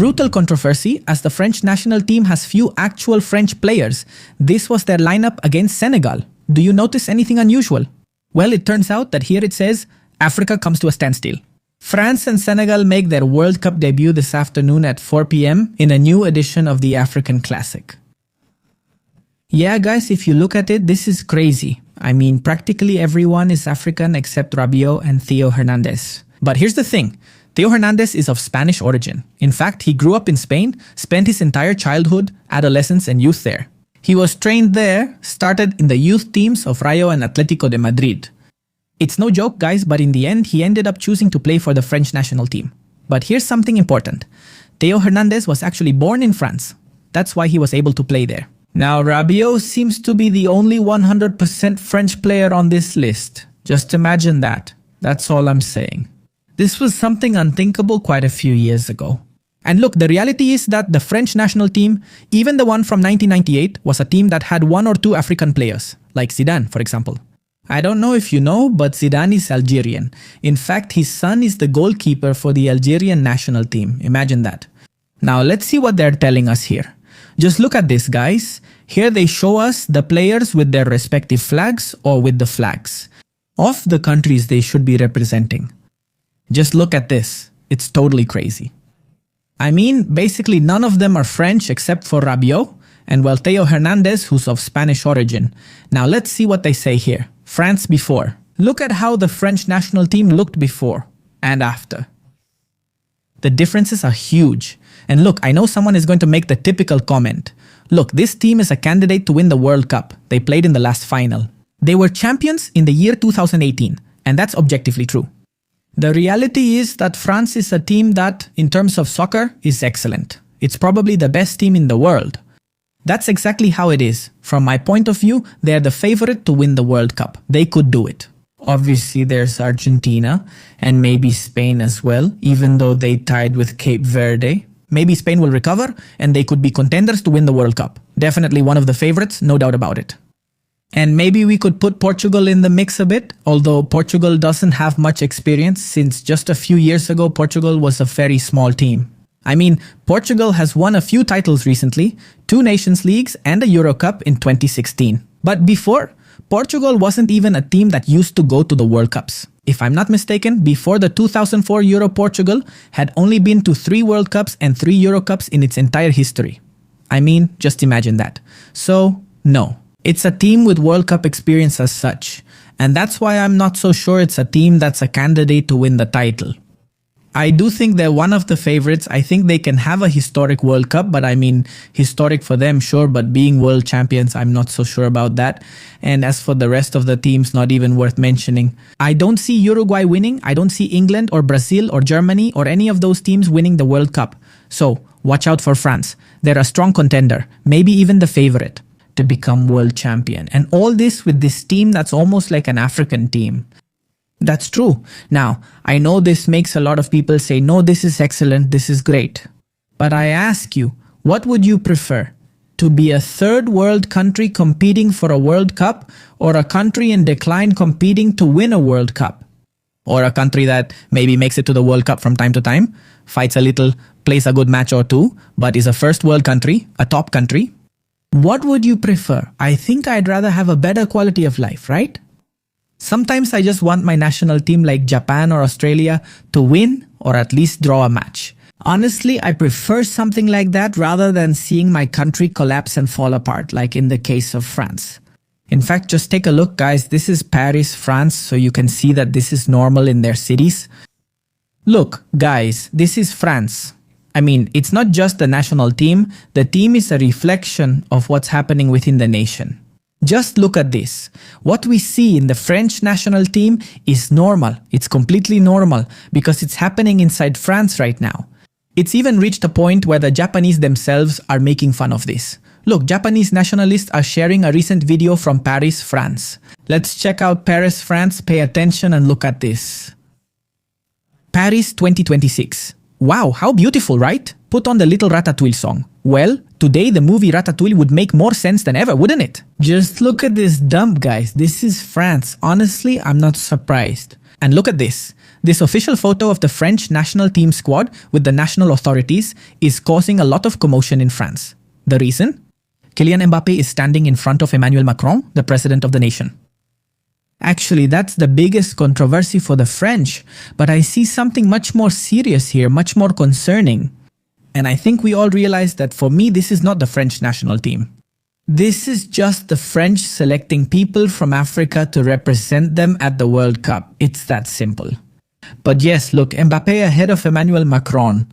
brutal controversy as the French national team has few actual French players. This was their lineup against Senegal. Do you notice anything unusual? Well, it turns out that here it says, Africa comes to a standstill. France and Senegal make their World Cup debut this afternoon at 4 p.m. in a new edition of the African Classic. Yeah guys, if you look at it, this is crazy. I mean, practically everyone is African except Rabiot and Theo Hernandez. But here's the thing. Theo Hernandez is of Spanish origin. In fact, he grew up in Spain, spent his entire childhood, adolescence and youth there. He was trained there, started in the youth teams of Rayo and Atletico de Madrid. It's no joke guys, but in the end, he ended up choosing to play for the French national team. But here's something important. Theo Hernandez was actually born in France. That's why he was able to play there. Now, Rabiot seems to be the only 100% French player on this list. Just imagine that. That's all I'm saying. This was something unthinkable quite a few years ago. And look, the reality is that the French national team, even the one from 1998, was a team that had one or two African players, like Zidane, for example. I don't know if you know, but Zidane is Algerian. In fact, his son is the goalkeeper for the Algerian national team. Imagine that. Now, let's see what they're telling us here. Just look at this, guys. Here they show us the players with their respective flags or with the flags of the countries they should be representing. Just look at this. It's totally crazy. I mean, basically none of them are French except for Rabiot and well, Theo Hernandez, who's of Spanish origin. Now let's see what they say here. France before. Look at how the French national team looked before and after. The differences are huge. And look, I know someone is going to make the typical comment. Look, this team is a candidate to win the World Cup. They played in the last final. They were champions in the year 2018, and that's objectively true. The reality is that France is a team that, in terms of soccer, is excellent. It's probably the best team in the world. That's exactly how it is. From my point of view, they're the favorite to win the World Cup. They could do it. Obviously, there's Argentina and maybe Spain as well, even though they tied with Cape Verde. Maybe Spain will recover and they could be contenders to win the World Cup. Definitely one of the favorites, no doubt about it. And maybe we could put Portugal in the mix a bit, although Portugal doesn't have much experience since just a few years ago Portugal was a very small team. I mean, Portugal has won a few titles recently, 2 Nations Leagues and a Euro Cup in 2016. But before, Portugal wasn't even a team that used to go to the World Cups. If I'm not mistaken, before the 2004 Euro, Portugal had only been to 3 World Cups and 3 Euro Cups in its entire history. I mean, just imagine that. So, no. It's a team with World Cup experience as such. And that's why I'm not so sure it's a team that's a candidate to win the title. I do think they're one of the favorites. I think they can have a historic World Cup, but I mean, historic for them, sure, but being world champions, I'm not so sure about that. And as for the rest of the teams, not even worth mentioning. I don't see Uruguay winning. I don't see England or Brazil or Germany or any of those teams winning the World Cup. So, watch out for France. They're a strong contender, maybe even the favorite to become world champion. And all this with this team that's almost like an African team. That's true. Now, I know this makes a lot of people say, no, this is excellent, this is great. But I ask you, what would you prefer? To be a third world country competing for a World Cup, or a country in decline competing to win a World Cup? Or a country that maybe makes it to the World Cup from time to time, fights a little, plays a good match or two, but is a first world country, a top country? What would you prefer? I think I'd rather have a better quality of life, right? Sometimes I just want my national team like Japan or Australia to win or at least draw a match. Honestly, I prefer something like that rather than seeing my country collapse and fall apart like in the case of France. In fact, just take a look guys, this is Paris, France, so you can see that this is normal in their cities. Look, guys, this is France. I mean, it's not just the national team, the team is a reflection of what's happening within the nation. Just look at this. What we see in the French national team is normal. It's completely normal because it's happening inside France right now. It's even reached a point where the Japanese themselves are making fun of this. Look, Japanese nationalists are sharing a recent video from Paris, France. Let's check out Paris, France. Pay attention and look at this. Paris 2026. Wow, how beautiful, right? Put on the little Ratatouille song. Well, today the movie Ratatouille would make more sense than ever, wouldn't it? Just look at this dump, guys. This is France. Honestly, I'm not surprised. And look at this. This official photo of the French national team squad with the national authorities is causing a lot of commotion in France. The reason? Kylian Mbappé is standing in front of Emmanuel Macron, the president of the nation. Actually, that's the biggest controversy for the French, but I see something much more serious here, much more concerning. And I think we all realize that for me, this is not the French national team. This is just the French selecting people from Africa to represent them at the World Cup. It's that simple. But yes, look, Mbappé ahead of Emmanuel Macron.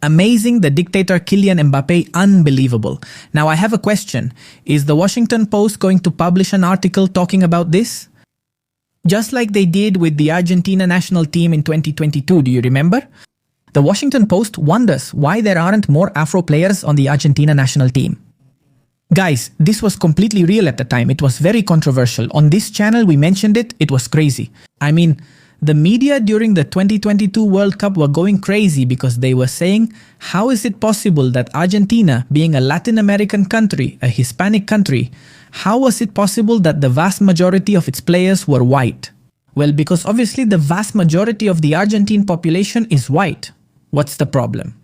Amazing, the dictator Kylian Mbappé, unbelievable. Now I have a question. Is the Washington Post going to publish an article talking about this? Just like they did with the Argentina national team in 2022, do you remember? The Washington Post wonders why there aren't more Afro players on the Argentina national team. Guys, this was completely real at the time. It was very controversial. On this channel, we mentioned it. It was crazy. I mean, the media during the 2022 World Cup were going crazy because they were saying, how is it possible that Argentina, being a Latin American country, a Hispanic country, how was it possible that the vast majority of its players were white? Well, because obviously the vast majority of the Argentine population is white. What's the problem?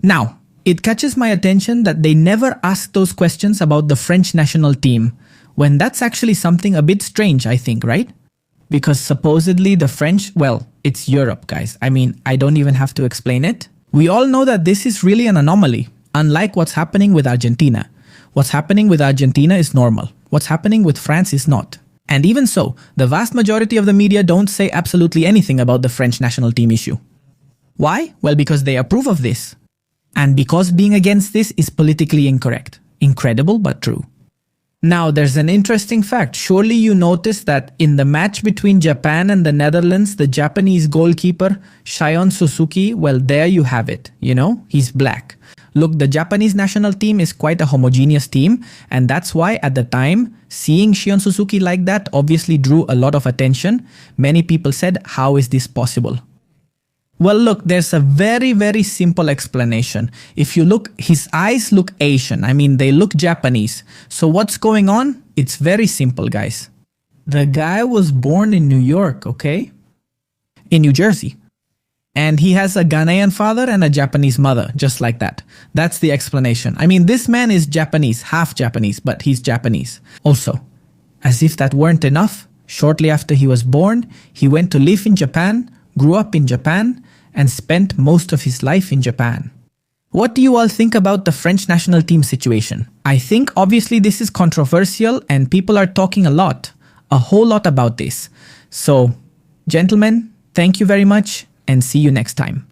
Now, it catches my attention that they never ask those questions about the French national team, when that's actually something a bit strange, I think, right? Because supposedly the French, well, it's Europe, guys. I mean, I don't even have to explain it. We all know that this is really an anomaly, unlike what's happening with Argentina. What's happening with Argentina is normal. What's happening with France is not. And even so, the vast majority of the media don't say absolutely anything about the French national team issue. Why? Well, because they approve of this. And because being against this is politically incorrect. Incredible, but true. Now, there's an interesting fact. Surely you noticed that in the match between Japan and the Netherlands, the Japanese goalkeeper, Shion Suzuki, well, there you have it. You know, he's black. Look, the Japanese national team is quite a homogeneous team, and that's why at the time, seeing Shion Suzuki like that obviously drew a lot of attention. Many people said, how is this possible? Well, look, there's a very, very simple explanation. If you look, his eyes look Asian. I mean, they look Japanese. So what's going on? It's very simple, guys. The guy was born in New York, okay? In New Jersey. And he has a Ghanaian father and a Japanese mother, just like that. That's the explanation. I mean, this man is Japanese, half Japanese, but he's Japanese. Also, as if that weren't enough, shortly after he was born, he went to live in Japan, grew up in Japan, and spent most of his life in Japan. What do you all think about the French national team situation? I think obviously this is controversial and people are talking a whole lot about this. So, gentlemen, thank you very much and see you next time.